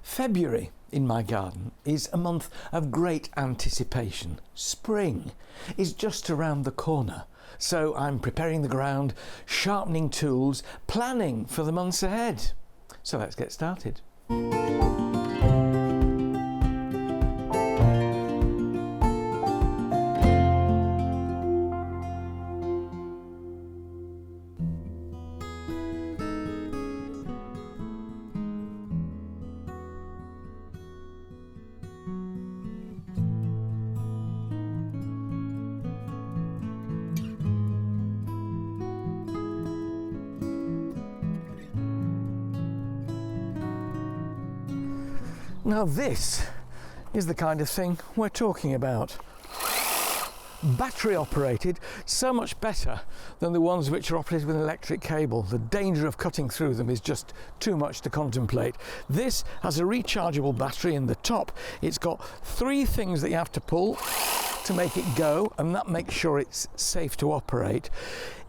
February in my garden is a month of great anticipation. Spring is just around the corner, so I'm preparing the ground, sharpening tools, planning for the months ahead. So let's get started. Now this is the kind of thing we're talking about. Battery operated, so much better than the ones which are operated with an electric cable. The danger of cutting through them is just too much to contemplate. This has a rechargeable battery in the top. It's got three things that you have to pull to make it go, and that makes sure it's safe to operate.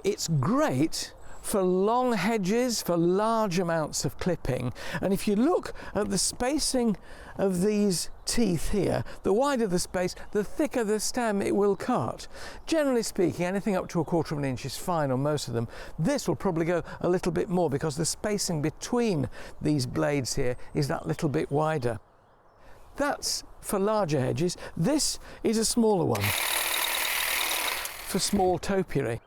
It's great for long hedges, for large amounts of clipping, and if you look at the spacing of these teeth here, the wider the space, the thicker the stem it will cut. Generally speaking, anything up to 1/4 of an inch is fine on most of them. This will probably go a little bit more because the spacing between these blades here is that little bit wider. That's for larger hedges. This is a smaller one for small topiary.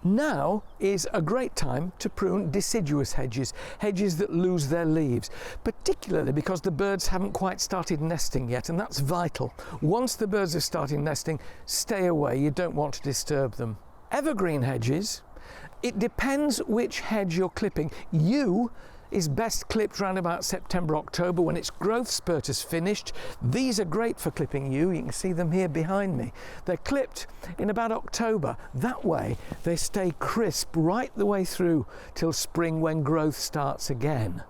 Now is a great time to prune deciduous hedges, hedges that lose their leaves, particularly because the birds haven't quite started nesting yet, and that's vital. Once the birds have started nesting, stay away, you don't want to disturb them. Evergreen hedges, it depends which hedge you're clipping. Yew is best clipped around about September, October when its growth spurt is finished. These are great for clipping yew. You can see them here behind me. They're clipped in about October. That way they stay crisp right the way through till spring when growth starts again.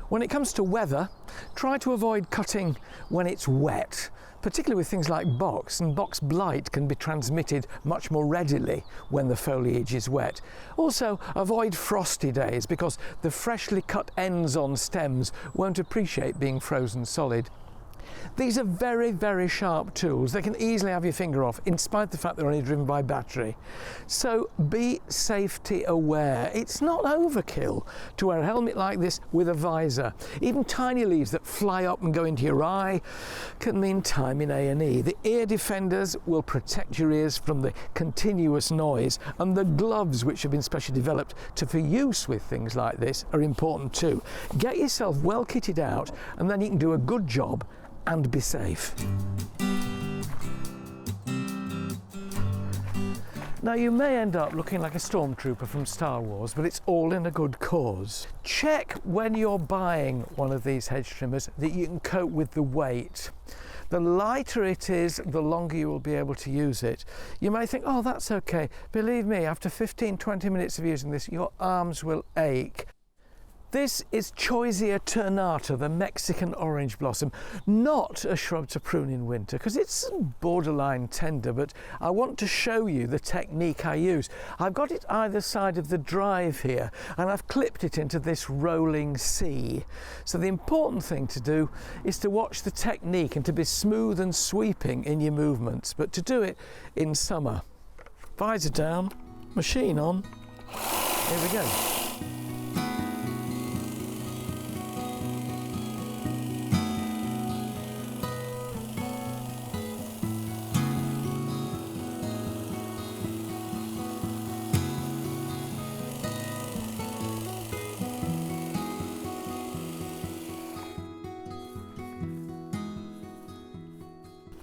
When it comes to weather, try to avoid cutting when it's wet, particularly with things like box, and box blight can be transmitted much more readily when the foliage is wet. Also, avoid frosty days because the freshly cut ends on stems won't appreciate being frozen solid. These are very, very sharp tools. They can easily have your finger off, in spite of the fact they're only driven by battery. So be safety aware. It's not overkill to wear a helmet like this with a visor. Even tiny leaves that fly up and go into your eye can mean time in A&E. The ear defenders will protect your ears from the continuous noise, and the gloves, which have been specially developed for use with things like this, are important too. Get yourself well kitted out, and then you can do a good job and be safe. Now you may end up looking like a stormtrooper from Star Wars, but it's all in a good cause. Check when you're buying one of these hedge trimmers that you can cope with the weight. The lighter it is, the longer you will be able to use it. You may think, oh, that's okay. Believe me, after 15-20 minutes of using this, your arms will ache. This is Choisya ternata, the Mexican orange blossom, not a shrub to prune in winter because it's borderline tender, but I want to show you the technique I use. I've got it either side of the drive here, and I've clipped it into this rolling C. So the important thing to do is to watch the technique and to be smooth and sweeping in your movements, but to do it in summer. Visor down, machine on, here we go.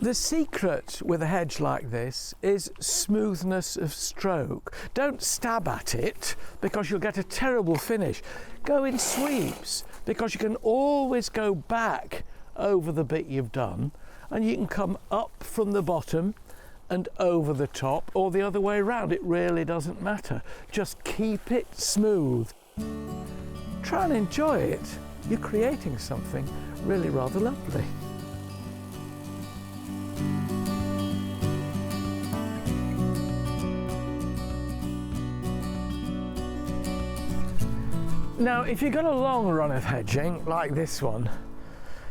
The secret with a hedge like this is smoothness of stroke. Don't stab at it because you'll get a terrible finish. Go in sweeps because you can always go back over the bit you've done, and you can come up from the bottom and over the top, or the other way around. It really doesn't matter. Just keep it smooth. Try and enjoy it. You're creating something really rather lovely. Now, if you've got a long run of hedging, like this one,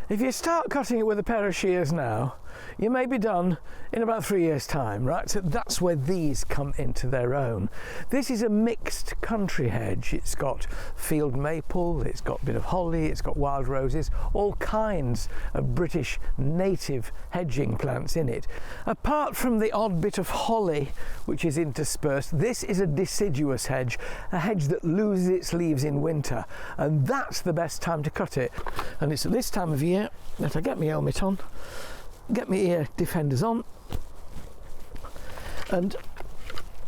if you start cutting it with a pair of shears now, you may be done in about 3 years' time, right? So that's where these come into their own. This is a mixed country hedge. It's got field maple, it's got a bit of holly, it's got wild roses, all kinds of British native hedging plants in it. Apart from the odd bit of holly which is interspersed, this is a deciduous hedge, a hedge that loses its leaves in winter, and that's the best time to cut it. And it's at this time of year that I get my helmet on, get my ear defenders on, and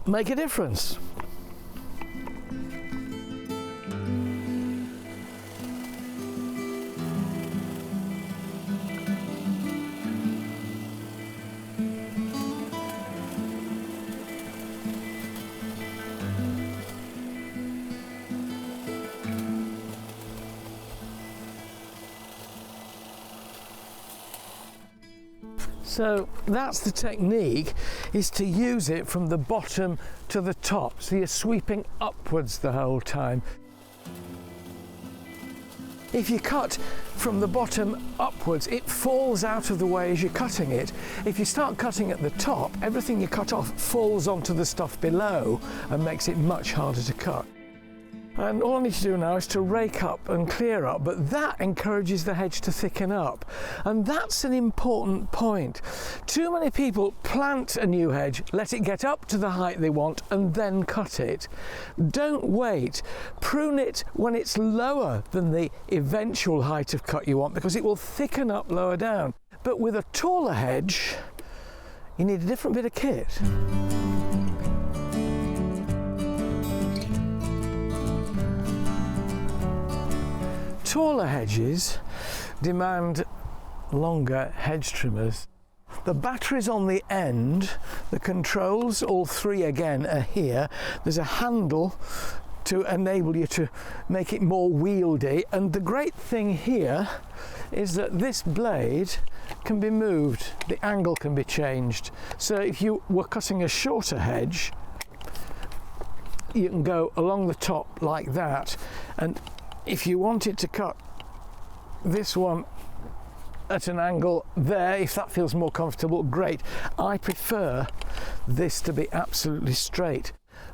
make a difference. So that's the technique, is to use it from the bottom to the top, so you're sweeping upwards the whole time. If you cut from the bottom upwards, it falls out of the way as you're cutting it. If you start cutting at the top, everything you cut off falls onto the stuff below and makes it much harder to cut. And all I need to do now is to rake up and clear up, but that encourages the hedge to thicken up. And that's an important point. Too many people plant a new hedge, let it get up to the height they want, and then cut it. Don't wait. Prune it when it's lower than the eventual height of cut you want, because it will thicken up lower down. But with a taller hedge, you need a different bit of kit. Taller hedges demand longer hedge trimmers. The battery's on the end, the controls, all three again, are here. There's a handle to enable you to make it more wieldy, and the great thing here is that this blade can be moved, the angle can be changed. So if you were cutting a shorter hedge, you can go along the top like that, and if you wanted to cut this one at an angle there, if that feels more comfortable, great. I prefer this to be absolutely straight.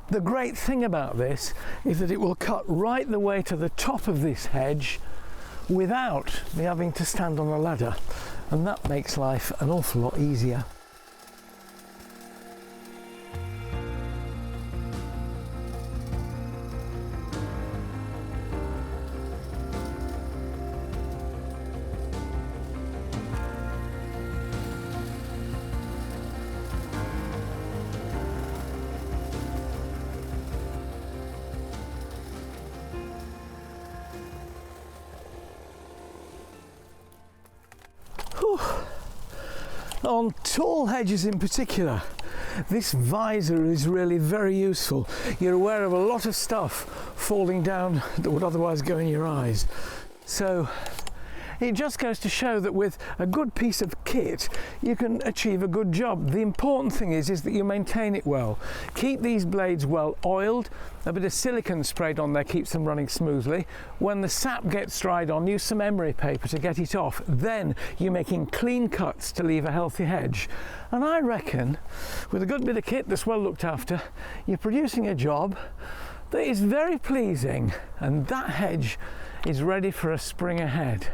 The great thing about this is that it will cut right the way to the top of this hedge without me having to stand on a ladder, and that makes life an awful lot easier. On tall hedges in particular, this visor is really very useful. You're aware of a lot of stuff falling down that would otherwise go in your eyes. So it just goes to show that with a good piece of kit, you can achieve a good job. The important thing is that you maintain it well. Keep these blades well oiled. A bit of silicone sprayed on there keeps them running smoothly. When the sap gets dried on, use some emery paper to get it off. Then you're making clean cuts to leave a healthy hedge. And I reckon, with a good bit of kit that's well looked after, you're producing a job that is very pleasing, and that hedge is ready for a spring ahead.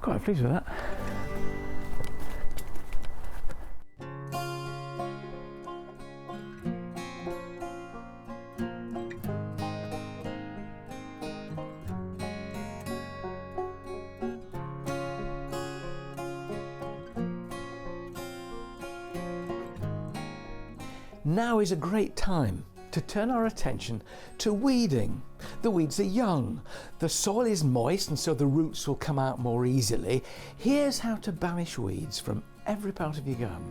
Quite pleased with that. Now is a great time to turn our attention to weeding. The weeds are young, the soil is moist, and so the roots will come out more easily. Here's how to banish weeds from every part of your garden.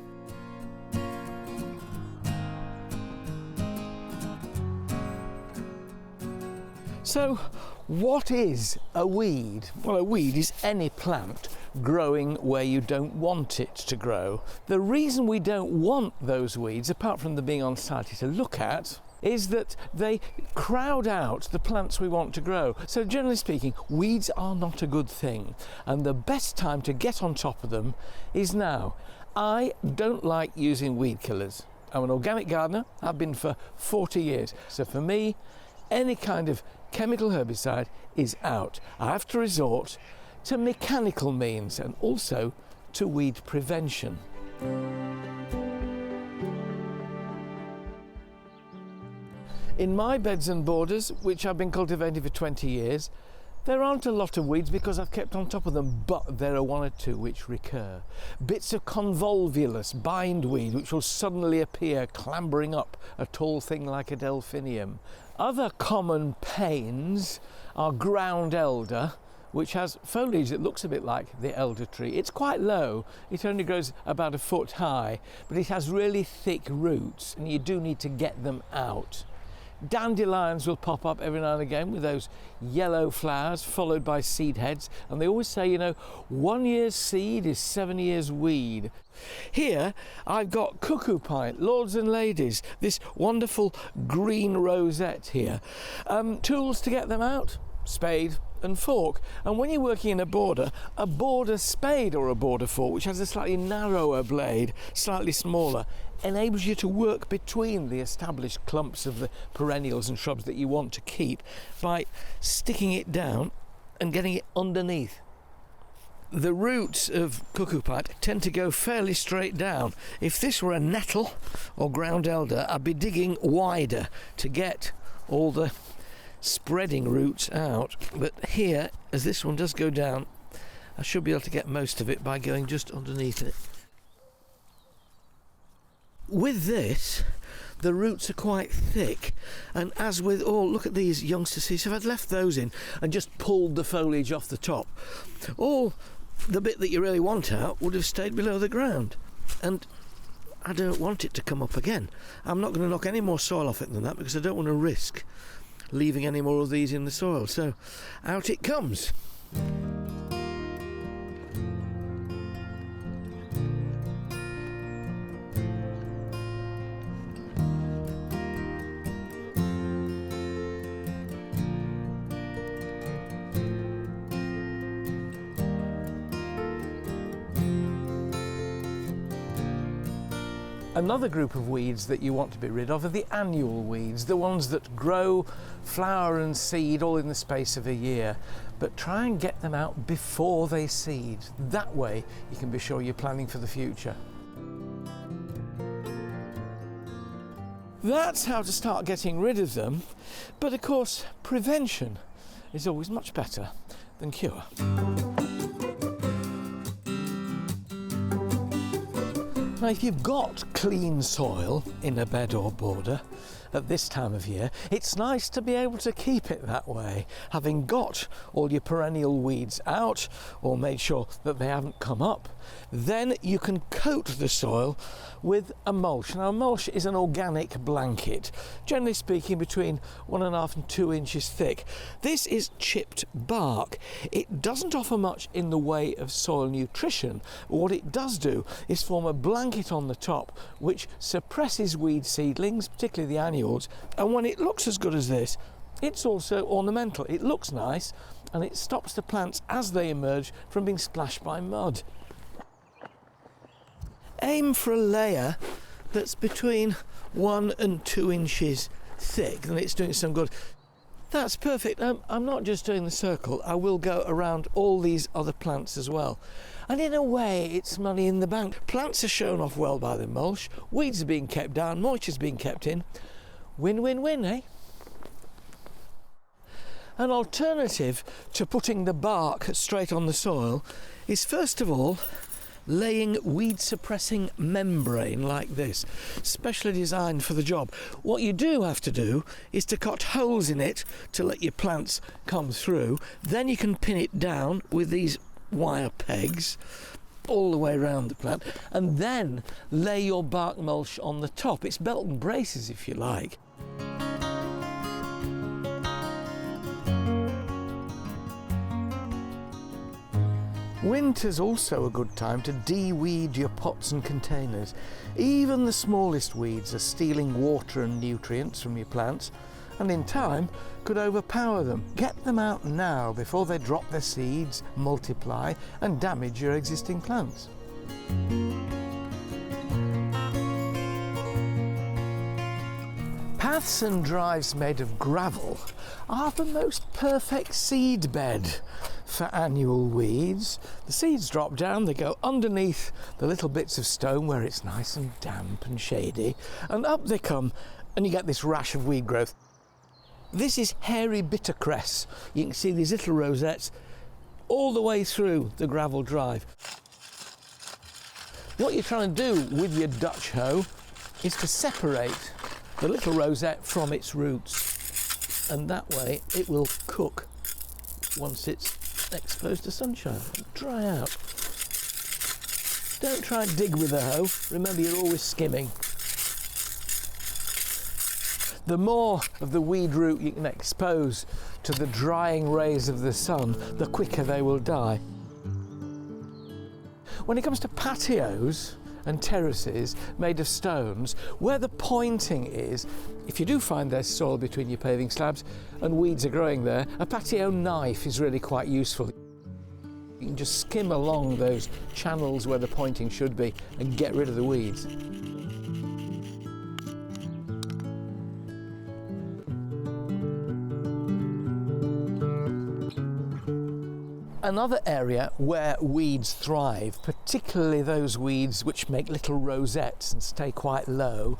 So, what is a weed? Well, a weed is any plant growing where you don't want it to grow. The reason we don't want those weeds, apart from them being unsightly to look at, is that they crowd out the plants we want to grow. So generally speaking, weeds are not a good thing, and the best time to get on top of them is now. I don't like using weed killers. I'm an organic gardener, I've been for 40 years. So for me, any kind of chemical herbicide is out. I have to resort to mechanical means and also to weed prevention. In my beds and borders, which I've been cultivating for 20 years, there aren't a lot of weeds because I've kept on top of them, but there are one or two which recur. Bits of convolvulus bindweed which will suddenly appear clambering up a tall thing like a delphinium. Other common pains are ground elder, which has foliage that looks a bit like the elder tree. It's quite low, it only grows about a foot high, but it has really thick roots and you do need to get them out. Dandelions will pop up every now and again with those yellow flowers followed by seed heads, and they always say, you know, 1 year's seed is 7 years weed. Here I've got cuckoo pine, lords and ladies, this wonderful green rosette here. Tools to get them out? Spade and fork. And when you're working in a border spade or a border fork, which has a slightly narrower blade, slightly smaller, enables you to work between the established clumps of the perennials and shrubs that you want to keep by sticking it down and getting it underneath. The roots of cuckoo pine tend to go fairly straight down. If this were a nettle or ground elder, I'd be digging wider to get all the spreading roots out, but here, as this one does go down, I should be able to get most of it by going just underneath it. With this, the roots are quite thick, and as with all, look at these youngsters, see, so if I'd left those in and just pulled the foliage off the top, all the bit that you really want out would have stayed below the ground, and I don't want it to come up again. I'm not going to knock any more soil off it than that because I don't want to risk leaving any more of these in the soil, so out it comes. Another group of weeds that you want to be rid of are the annual weeds, the ones that grow, flower and seed all in the space of a year. But try and get them out before they seed. That way you can be sure you're planning for the future. That's how to start getting rid of them, but of course prevention is always much better than cure. Now, if you've got clean soil in a bed or border at this time of year, it's nice to be able to keep it that way, having got all your perennial weeds out or made sure that they haven't come up. Then you can coat the soil with a mulch. Now, a mulch is an organic blanket, generally speaking between 1.5 and 2 inches thick. This is chipped bark. It doesn't offer much in the way of soil nutrition. What it does do is form a blanket on the top which suppresses weed seedlings, particularly the annuals, and when it looks as good as this, it's also ornamental. It looks nice and it stops the plants as they emerge from being splashed by mud. Aim for a layer that's between 1 and 2 inches thick, and it's doing some good. That's perfect. I'm not just doing the circle, I will go around all these other plants as well. And in a way, it's money in the bank. Plants are shown off well by the mulch, weeds are being kept down, moisture's being kept in. Win, win, win, eh? An alternative to putting the bark straight on the soil is, first of all, laying weed suppressing membrane like this, specially designed for the job. What you do have to do is to cut holes in it to let your plants come through. Then you can pin it down with these wire pegs all the way around the plant, and then lay your bark mulch on the top. It's belt and braces if you like. Winter's also a good time to de-weed your pots and containers. Even the smallest weeds are stealing water and nutrients from your plants, and in time could overpower them. Get them out now before they drop their seeds, multiply and damage your existing plants. Paths and drives made of gravel are the most perfect seed bed for annual weeds. The seeds drop down, they go underneath the little bits of stone where it's nice and damp and shady, and up they come, and you get this rash of weed growth. This is hairy bittercress. You can see these little rosettes all the way through the gravel drive. What you're trying to do with your Dutch hoe is to separate the little rosette from its roots, and that way it will cook once it's exposed to sunshine, dry out. Don't try and dig with a hoe, remember you're always skimming. The more of the weed root you can expose to the drying rays of the sun, the quicker they will die. When it comes to patios and terraces made of stones, where the pointing is, if you do find there's soil between your paving slabs and weeds are growing there, a patio knife is really quite useful. You can just skim along those channels where the pointing should be and get rid of the weeds. Another area where weeds thrive, particularly those weeds which make little rosettes and stay quite low,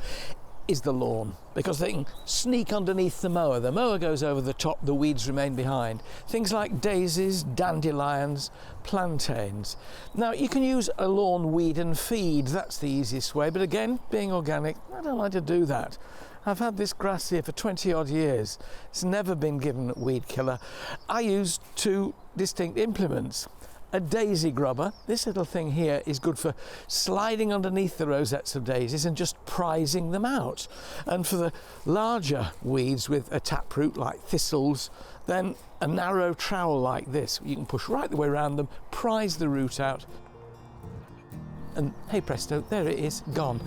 is the lawn, because they can sneak underneath the mower. The mower goes over the top, the weeds remain behind. Things like daisies, dandelions, plantains. Now you can use a lawn weed and feed, that's the easiest way, but again, being organic, I don't like to do that. I've had this grass here for 20 odd years. It's never been given a weed killer. I use two distinct implements. A daisy grubber, this little thing here is good for sliding underneath the rosettes of daisies and just prizing them out. And for the larger weeds with a taproot like thistles, then a narrow trowel like this, you can push right the way around them, prize the root out, and hey presto, there it is, gone.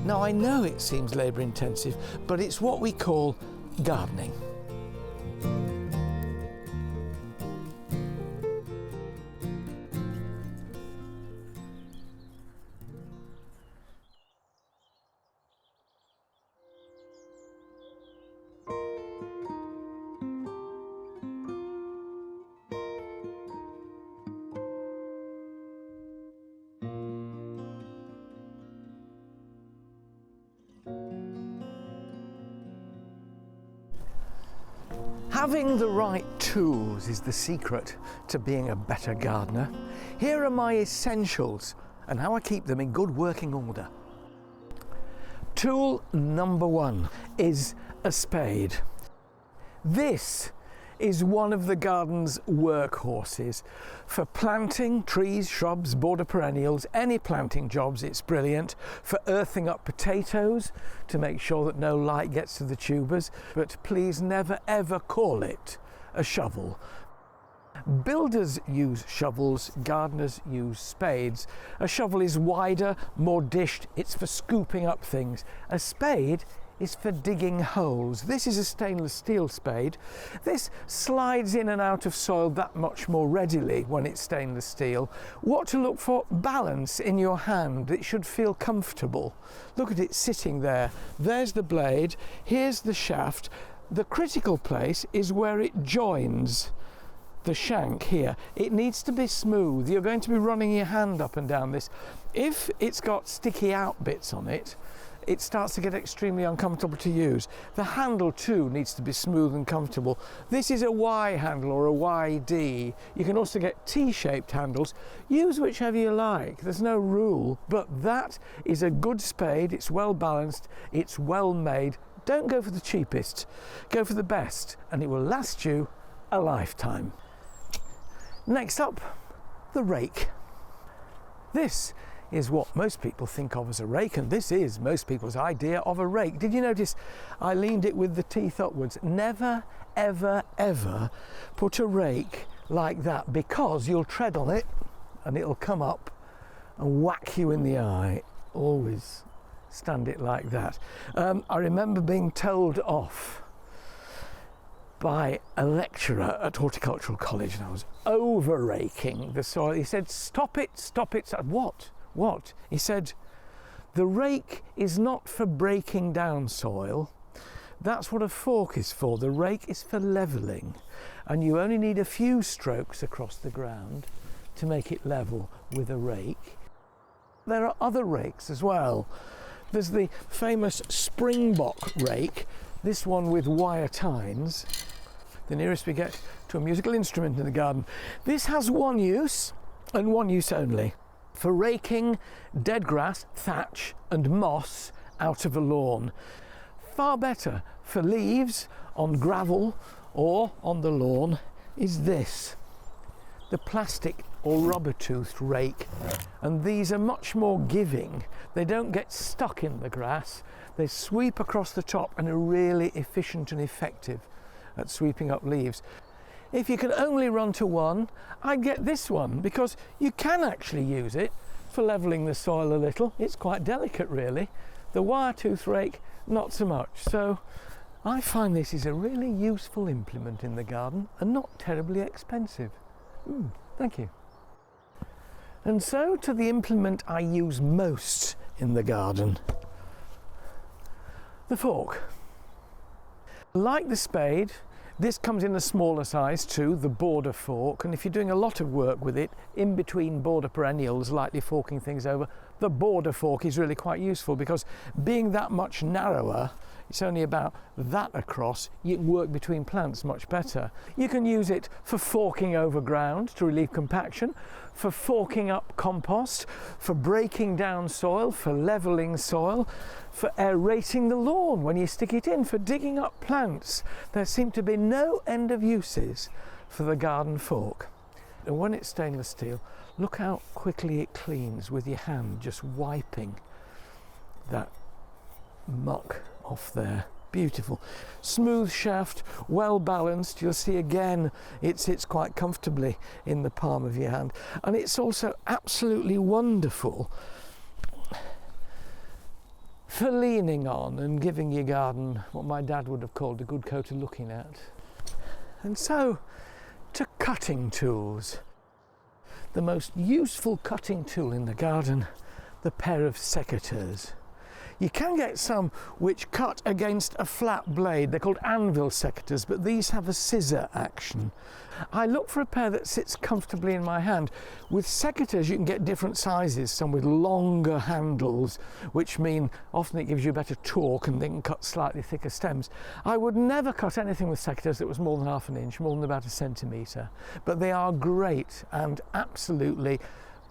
Now I know it seems labour intensive, but it's what we call gardening. Having the right tools is the secret to being a better gardener. Here are my essentials and how I keep them in good working order. Tool number one is a spade. This is one of the garden's workhorses. For planting trees, shrubs, border perennials, any planting jobs, it's brilliant. For earthing up potatoes to make sure that no light gets to the tubers, but please never ever call it a shovel. Builders use shovels, gardeners use spades. A shovel is wider, more dished, it's for scooping up things. A spade is for digging holes. This is a stainless steel spade. This slides in and out of soil that much more readily when it's stainless steel. What to look for? Balance in your hand. It should feel comfortable. Look at it sitting there. There's the blade, here's the shaft. The critical place is where it joins the shank here. It needs to be smooth. You're going to be running your hand up and down this. If it's got sticky out bits on it, it starts to get extremely uncomfortable to use. The handle too needs to be smooth and comfortable. This is a Y handle or a YD. You can also get T-shaped handles. Use whichever you like. There's no rule, but that is a good spade. It's well balanced, it's well made. Don't go for the cheapest, go for the best, and it will last you a lifetime. Next up, the rake. This is what most people think of as a rake, and this is most people's idea of a rake. Did you notice I leaned it with the teeth upwards? Never, ever, ever put a rake like that, because you'll tread on it and it'll come up and whack you in the eye. Always stand it like that. I remember being told off by a lecturer at Horticultural College, and I was over raking the soil. He said, stop it, stop it. What? He said, the rake is not for breaking down soil. That's what a fork is for. The rake is for levelling, and you only need a few strokes across the ground to make it level with a rake. There are other rakes as well. There's the famous Springbok rake, this one with wire tines, the nearest we get to a musical instrument in the garden. This has one use, and one use only, for raking dead grass, thatch and moss out of a lawn. Far better for leaves on gravel or on the lawn is this, the plastic or rubber-toothed rake, and these are much more giving. They don't get stuck in the grass, they sweep across the top and are really efficient and effective at sweeping up leaves. If you can only run to one, I'd get this one, because you can actually use it for levelling the soil a little. It's quite delicate really. The wire-tooth rake, not so much. So I find this is a really useful implement in the garden and not terribly expensive. Thank you. And so to the implement I use most in the garden, the fork. Like the spade, this comes in a smaller size too, the border fork, and if you're doing a lot of work with it, in between border perennials, lightly forking things over, the border fork is really quite useful, because being that much narrower, it's only about that across, you can work between plants much better. You can use it for forking over ground to relieve compaction, for forking up compost, for breaking down soil, for levelling soil, for aerating the lawn when you stick it in, for digging up plants. There seem to be no end of uses for the garden fork. And when it's stainless steel, look how quickly it cleans with your hand, just wiping that muck off there. Beautiful. Smooth shaft, well balanced. You'll see again it sits quite comfortably in the palm of your hand, and it's also absolutely wonderful for leaning on and giving your garden what my dad would have called a good coat of looking at. And so to cutting tools. The most useful cutting tool in the garden, the pair of secateurs. You can get some which cut against a flat blade. They're called anvil secateurs, but these have a scissor action. I look for a pair that sits comfortably in my hand. With secateurs you can get different sizes, some with longer handles, which mean often it gives you better torque and they can cut slightly thicker stems. I would never cut anything with secateurs that was more than half an inch, more than about a centimetre, but they are great and absolutely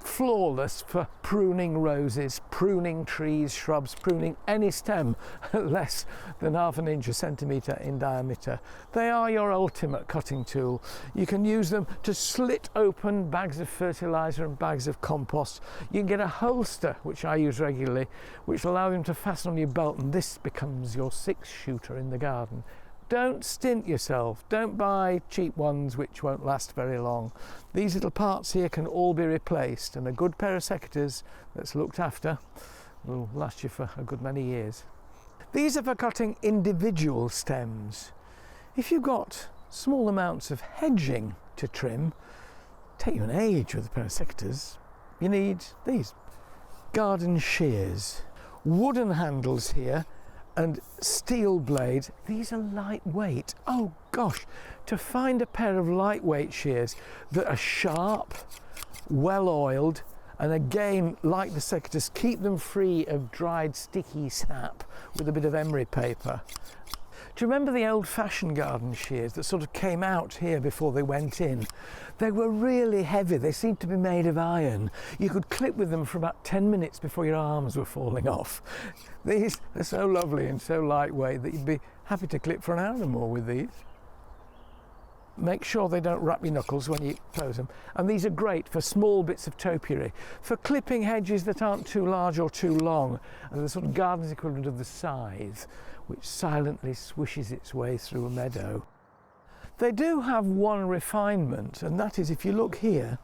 flawless for pruning roses, pruning trees, shrubs, pruning any stem less than half an inch, a centimetre in diameter. They are your ultimate cutting tool. You can use them to slit open bags of fertiliser and bags of compost. You can get a holster, which I use regularly, which allows them to fasten on your belt, and this becomes your 6-shooter in the garden. Don't stint yourself. Don't buy cheap ones which won't last very long. These little parts here can all be replaced, and a good pair of secateurs that's looked after will last you for a good many years. These are for cutting individual stems. If you've got small amounts of hedging to trim, take you an age with a pair of secateurs. You need these garden shears. Wooden handles here and steel blades. These are lightweight. Oh gosh, to find a pair of lightweight shears that are sharp, well oiled, and again, like the secateurs, keep them free of dried sticky sap with a bit of emery paper. Do you remember the old-fashioned garden shears that sort of came out here before they went in? They were really heavy. They seemed to be made of iron. You could clip with them for about 10 minutes before your arms were falling off. These are so lovely and so lightweight that you'd be happy to clip for an hour or more with these. Make sure they don't wrap your knuckles when you close them. And these are great for small bits of topiary, for clipping hedges that aren't too large or too long, and the sort of garden's equivalent of the scythe, which silently swishes its way through a meadow. They do have one refinement, and that is if you look here,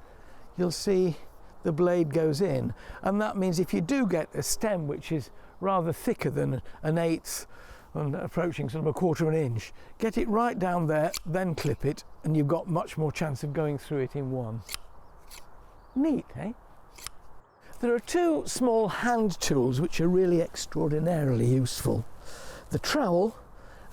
you'll see the blade goes in, and that means if you do get a stem which is rather thicker than an eighth and approaching sort of a quarter of an inch, get it right down there, then clip it, and you've got much more chance of going through it in one. Neat, eh? There are two small hand tools which are really extraordinarily useful: the trowel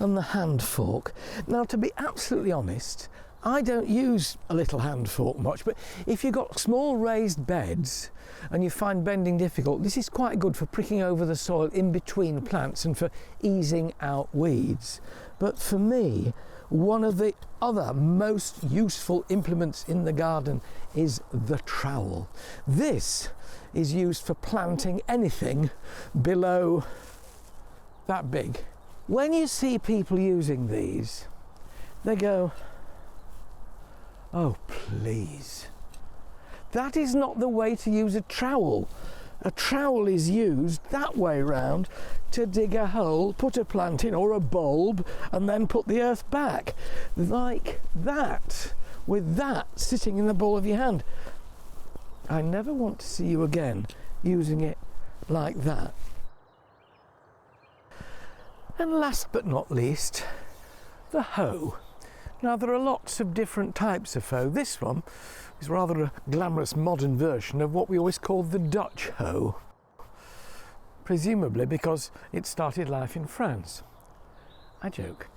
and the hand fork. Now, to be absolutely honest, I don't use a little hand fork much, but if you've got small raised beds and you find bending difficult, this is quite good for pricking over the soil in between plants and for easing out weeds. But for me, one of the other most useful implements in the garden is the trowel. This is used for planting anything below that big. When you see people using these, they go, "Oh, please." That is not the way to use a trowel. A trowel is used that way round to dig a hole, put a plant in or a bulb, and then put the earth back. Like that, with that sitting in the ball of your hand. I never want to see you again using it like that. And last but not least, the hoe. Now, there are lots of different types of hoe. This one is rather a glamorous modern version of what we always call the Dutch hoe, presumably because it started life in France. I joke.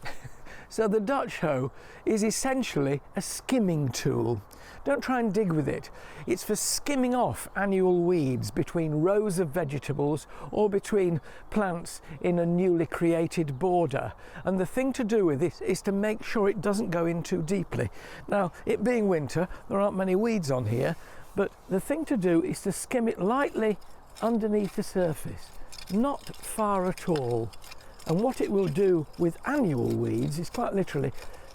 So the Dutch hoe is essentially a skimming tool. Don't try and dig with it. It's for skimming off annual weeds between rows of vegetables or between plants in a newly created border. And the thing to do with it is to make sure it doesn't go in too deeply. Now, it being winter, there aren't many weeds on here, but the thing to do is to skim it lightly underneath the surface, not far at all. And what it will do with annual weeds is quite literally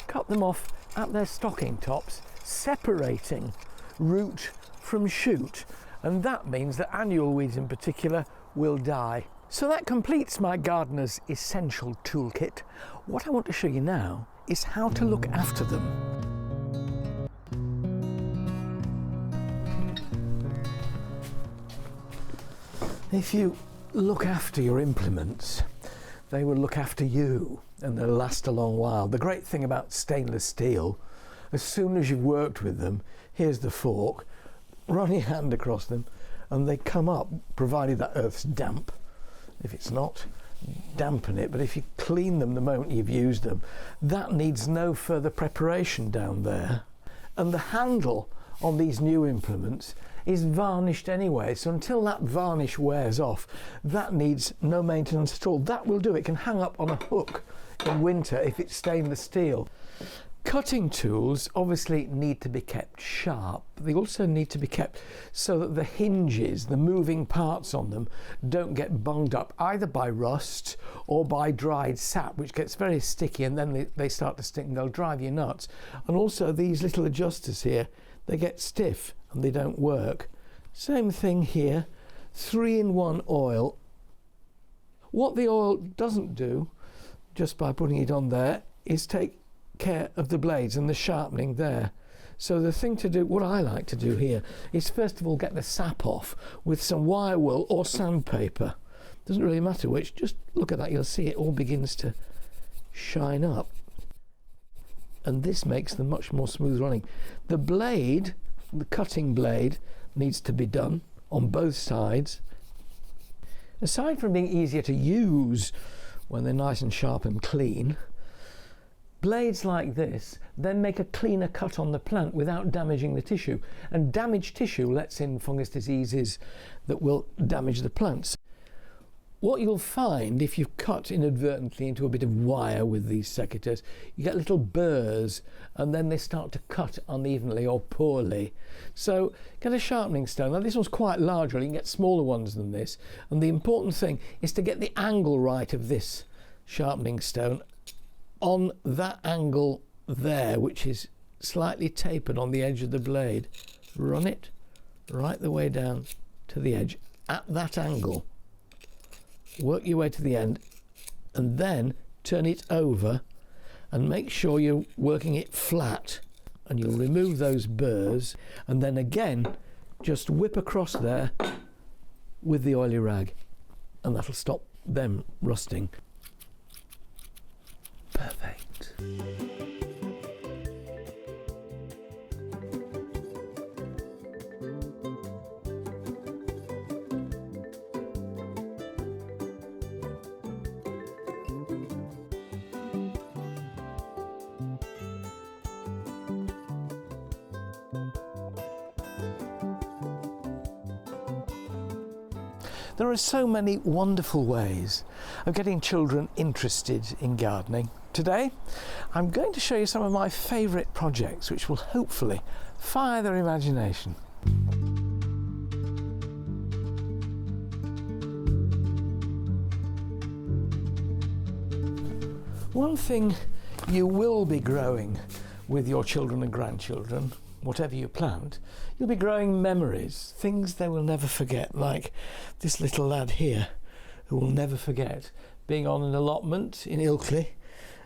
cut them off at their stocking tops, separating root from shoot, and that means that annual weeds in particular will die. So that completes my gardener's essential toolkit. What I want to show you now is how to look after them. If you look after your implements, they will look after you, and they'll last a long while. The great thing about stainless steel, as soon as you've worked with them, here's the fork, run your hand across them, and they come up, provided that earth's damp. If it's not, dampen it, but if you clean them the moment you've used them, that needs no further preparation down there. And the handle on these new implements is varnished anyway, so until that varnish wears off, that needs no maintenance at all. That will do. It can hang up on a hook in winter if it's stainless steel. Cutting tools obviously need to be kept sharp. They also need to be kept so that the hinges, the moving parts on them, don't get bunged up either by rust or by dried sap, which gets very sticky, and then they start to stick and they'll drive you nuts. And also these little adjusters here, they get stiff and they don't work. Same thing here, 3-in-1 oil. What the oil doesn't do, just by putting it on there, is take care of the blades and the sharpening there. So the thing to do, what I like to do here, is first of all get the sap off with some wire wool or sandpaper. Doesn't really matter which, just look at that, you'll see it all begins to shine up. And this makes them much more smooth running. The blade, the cutting blade, needs to be done on both sides. Aside from being easier to use when they're nice and sharp and clean, blades like this then make a cleaner cut on the plant without damaging the tissue. And damaged tissue lets in fungus diseases that will damage the plants. What you'll find if you've cut inadvertently into a bit of wire with these secateurs, you get little burrs and then they start to cut unevenly or poorly. So get a sharpening stone. Now this one's quite large, you can get smaller ones than this. And the important thing is to get the angle right of this sharpening stone on that angle there, which is slightly tapered on the edge of the blade. Run it right the way down to the edge at that angle. Work your way to the end and then turn it over and make sure you're working it flat, and you'll remove those burrs, and then again just whip across there with the oily rag, and that'll stop them rusting. Perfect. There are so many wonderful ways of getting children interested in gardening. Today, I'm going to show you some of my favourite projects which will hopefully fire their imagination. One thing you will be growing with your children and grandchildren, whatever you plant, you'll be growing memories, things they will never forget, like this little lad here who will never forget being on an allotment in Ilkley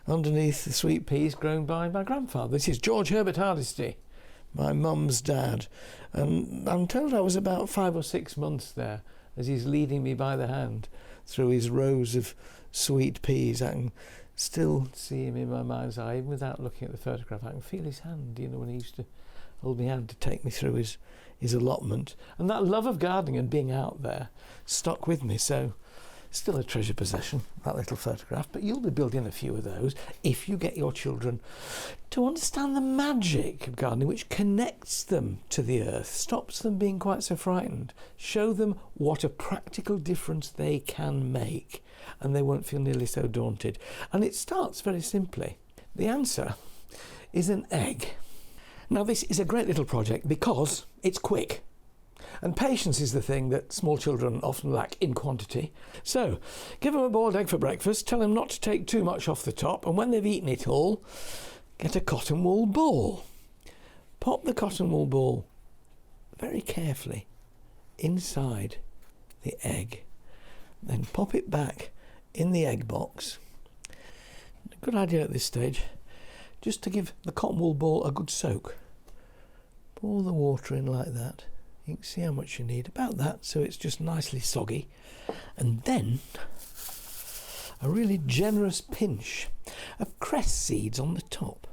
underneath the sweet peas grown by my grandfather. This is George Herbert Hardesty, my mum's dad, and I'm told I was about 5 or 6 months there as he's leading me by the hand through his rows of sweet peas. I can still see him in my mind's eye, even without looking at the photograph. I can feel his hand, you know, when he used to hold my hand to take me through his allotment. And that love of gardening and being out there stuck with me, so still a treasure possession, that little photograph. But you'll be building a few of those if you get your children to understand the magic of gardening, which connects them to the earth, stops them being quite so frightened, show them what a practical difference they can make, and they won't feel nearly so daunted. And it starts very simply. The answer is an egg. Now, this is a great little project because it's quick. And patience is the thing that small children often lack in quantity. So, give them a boiled egg for breakfast, tell them not to take too much off the top, and when they've eaten it all, get a cotton wool ball. Pop the cotton wool ball very carefully inside the egg. Then pop it back in the egg box. A good idea at this stage, just to give the cotton wool ball a good soak. Pour the water in like that. You can see how much you need, about that, so it's just nicely soggy. And then a really generous pinch of cress seeds on the top.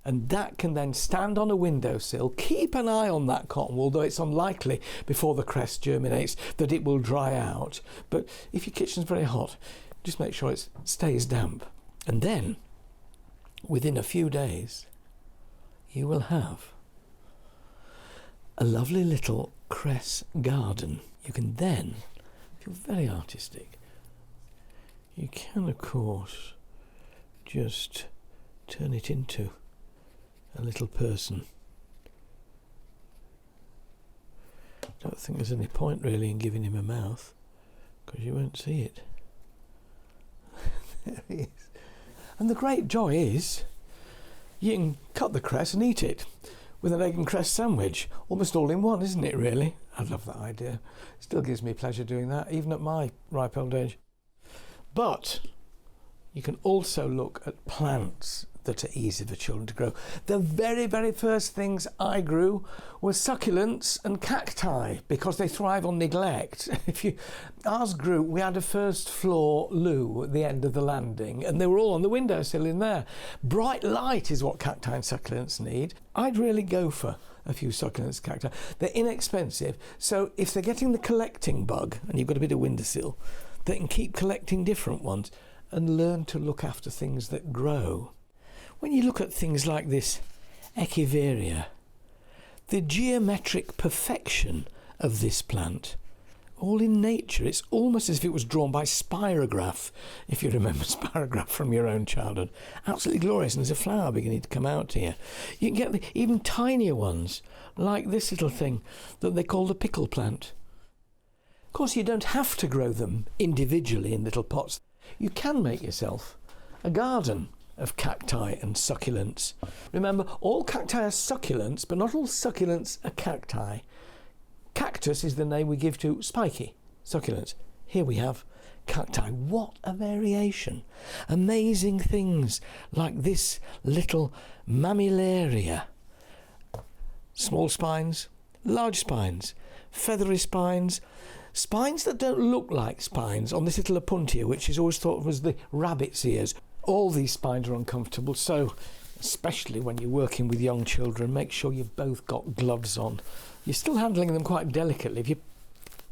And that can then stand on a windowsill. Keep an eye on that cotton wool, though it's unlikely before the cress germinates that it will dry out. But if your kitchen's very hot, just make sure it stays damp. And then, within a few days, you will have a lovely little cress garden. You can then, if you're very artistic, you can of course just turn it into a little person. Don't think there's any point really in giving him a mouth, because you won't see it. There he is. And the great joy is you can cut the cress and eat it with an egg and cress sandwich, almost all in one, isn't it really? I love that idea. Still gives me pleasure doing that, even at my ripe old age. But you can also look at plants that are easy for children to grow. The very, very first things I grew were succulents and cacti, because they thrive on neglect. Ours grew, we had a first floor loo at the end of the landing, and they were all on the windowsill in there. Bright light is what cacti and succulents need. I'd really go for a few succulents and cacti. They're inexpensive, so if they're getting the collecting bug, and you've got a bit of windowsill, they can keep collecting different ones and learn to look after things that grow. When you look at things like this Echeveria, the geometric perfection of this plant, all in nature, it's almost as if it was drawn by spirograph, if you remember spirograph from your own childhood. Absolutely glorious, and there's a flower beginning to come out here. You can get even tinier ones, like this little thing that they call the pickle plant. Of course, you don't have to grow them individually in little pots. You can make yourself a garden of cacti and succulents. Remember, all cacti are succulents, but not all succulents are cacti. Cactus is the name we give to spiky succulents. Here we have cacti. What a variation. Amazing things like this little mammillaria. Small spines, large spines, feathery spines, spines that don't look like spines on this little opuntia, which is always thought of as the rabbit's ears. All these spines are uncomfortable, so especially when you're working with young children, make sure you've both got gloves on. You're still handling them quite delicately. If you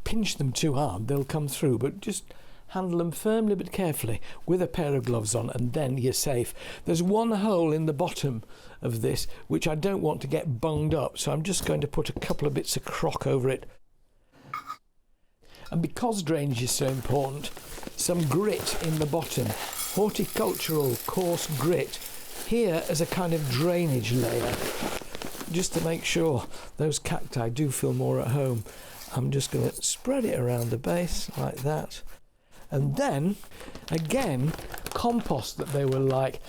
pinch them too hard, they'll come through, but just handle them firmly but carefully with a pair of gloves on, and then you're safe. There's one hole in the bottom of this which I don't want to get bunged up, so I'm just going to put a couple of bits of crock over it. And because drainage is so important, some grit in the bottom, horticultural coarse grit, here as a kind of drainage layer, just to make sure those cacti do feel more at home. I'm just going to spread it around the base like that. And then, again, compost that they will like.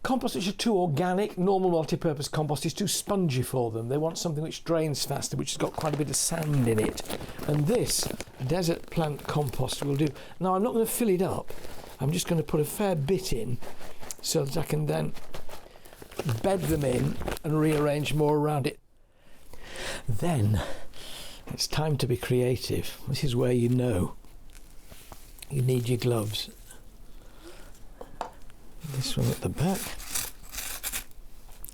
Compost which is too organic, normal multi-purpose compost is too spongy for them. They want something which drains faster, which has got quite a bit of sand in it. And this desert plant compost will do. Now, I'm not going to fill it up. I'm just going to put a fair bit in so that I can then bed them in and rearrange more around it. Then, it's time to be creative. This is where you know you need your gloves. This one at the back.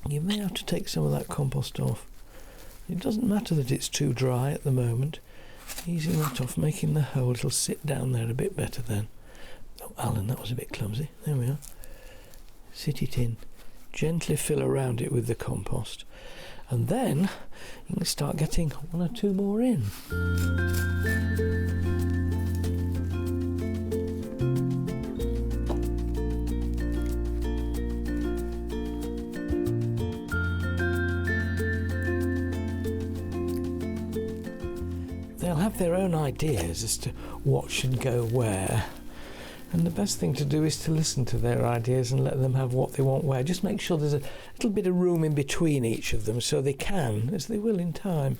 You may have to take some of that compost off. It doesn't matter that it's too dry at the moment. Easing that off, making the hole, it'll sit down there a bit better then. Oh, Alan, that was a bit clumsy. There we are. Sit it in. Gently fill around it with the compost. And then you can start getting one or two more in. They'll have their own ideas as to what should go where, and the best thing to do is to listen to their ideas and let them have what they want where. Just make sure there's a little bit of room in between each of them so they can, as they will in time,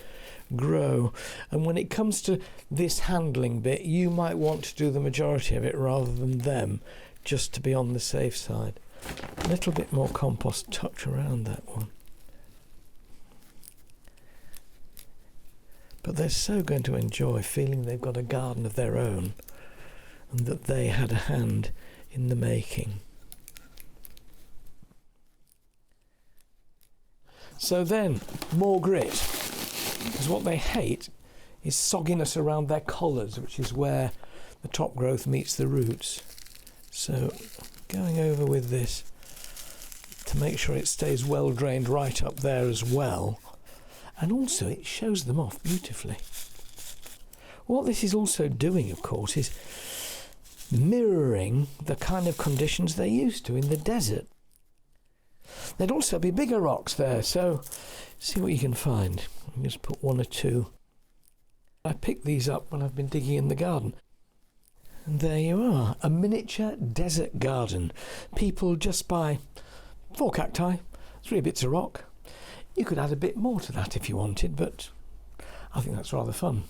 grow. And when it comes to this handling bit, you might want to do the majority of it rather than them, just to be on the safe side. A little bit more compost tucked around that one. But they're so going to enjoy feeling they've got a garden of their own and that they had a hand in the making. So then, more grit, because what they hate is sogginess around their collars, which is where the top growth meets the roots. So going over with this to make sure it stays well drained right up there as well. And also it shows them off beautifully. What this is also doing, of course, is mirroring the kind of conditions they're used to in the desert. There'd also be bigger rocks there, so see what you can find. Just put one or two. I picked these up when I've been digging in the garden. And there you are, a miniature desert garden. People just buy 4 cacti, 3 bits of rock. You could add a bit more to that if you wanted, but I think that's rather fun.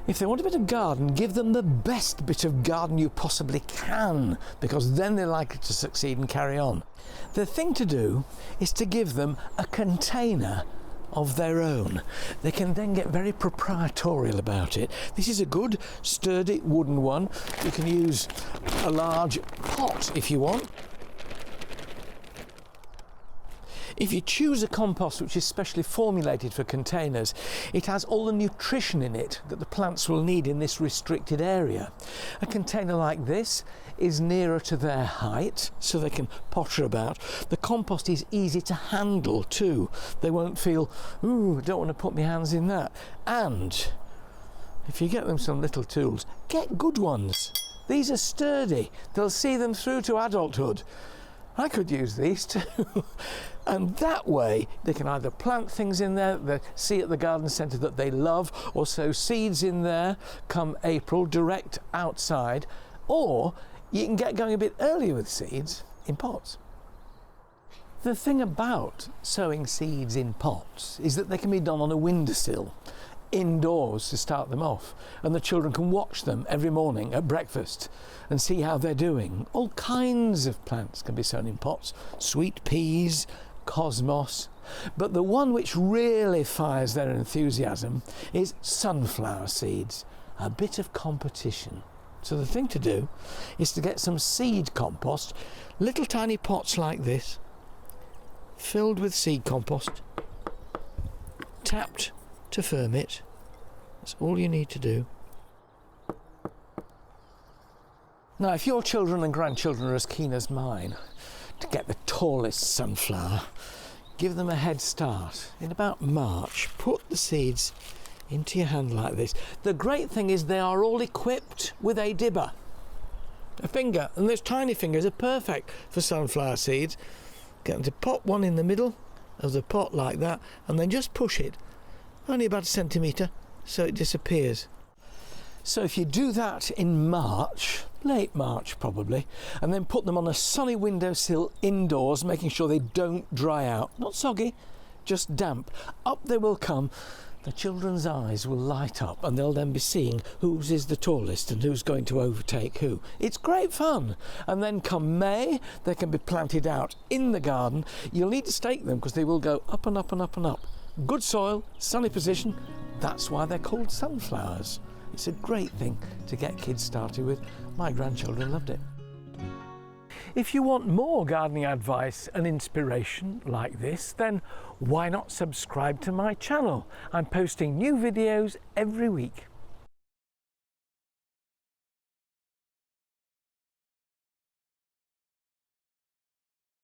If they want a bit of garden, give them the best bit of garden you possibly can, because then they're likely to succeed and carry on. The thing to do is to give them a container of their own. They can then get very proprietorial about it. This is a good, sturdy wooden one. You can use a large pot if you want. If you choose a compost which is specially formulated for containers, it has all the nutrition in it that the plants will need in this restricted area. A container like this is nearer to their height, so they can potter about. The compost is easy to handle too. They won't feel, ooh, I don't want to put my hands in that. And if you get them some little tools, get good ones. These are sturdy. They'll see them through to adulthood. I could use these too. And that way they can either plant things in there they see at the garden centre that they love, or sow seeds in there come April direct outside, or you can get going a bit earlier with seeds in pots. The thing about sowing seeds in pots is that they can be done on a windowsill, indoors to start them off, and the children can watch them every morning at breakfast and see how they're doing. All kinds of plants can be sown in pots, sweet peas, cosmos, but the one which really fires their enthusiasm is sunflower seeds, a bit of competition. So the thing to do is to get some seed compost, little tiny pots like this, filled with seed compost, tapped to firm it. That's all you need to do. Now, if your children and grandchildren are as keen as mine to get the tallest sunflower, give them a head start. In about March, put the seeds into your hand like this. The great thing is they are all equipped with a dibber, a finger, and those tiny fingers are perfect for sunflower seeds. Get them to pop one in the middle of the pot like that, and then just push it, only about 1 centimetre, so it disappears. So if you do that in March, late March probably, and then put them on a sunny windowsill indoors, making sure they don't dry out, not soggy, just damp, up they will come. The children's eyes will light up, and they'll then be seeing whose is the tallest and who's going to overtake who. It's great fun. And then come May, they can be planted out in the garden. You'll need to stake them because they will go up and up and up and up. Good soil, sunny position, that's why they're called sunflowers. It's a great thing to get kids started with. My grandchildren loved it. If you want more gardening advice and inspiration like this, then why not subscribe to my channel? I'm posting new videos every week.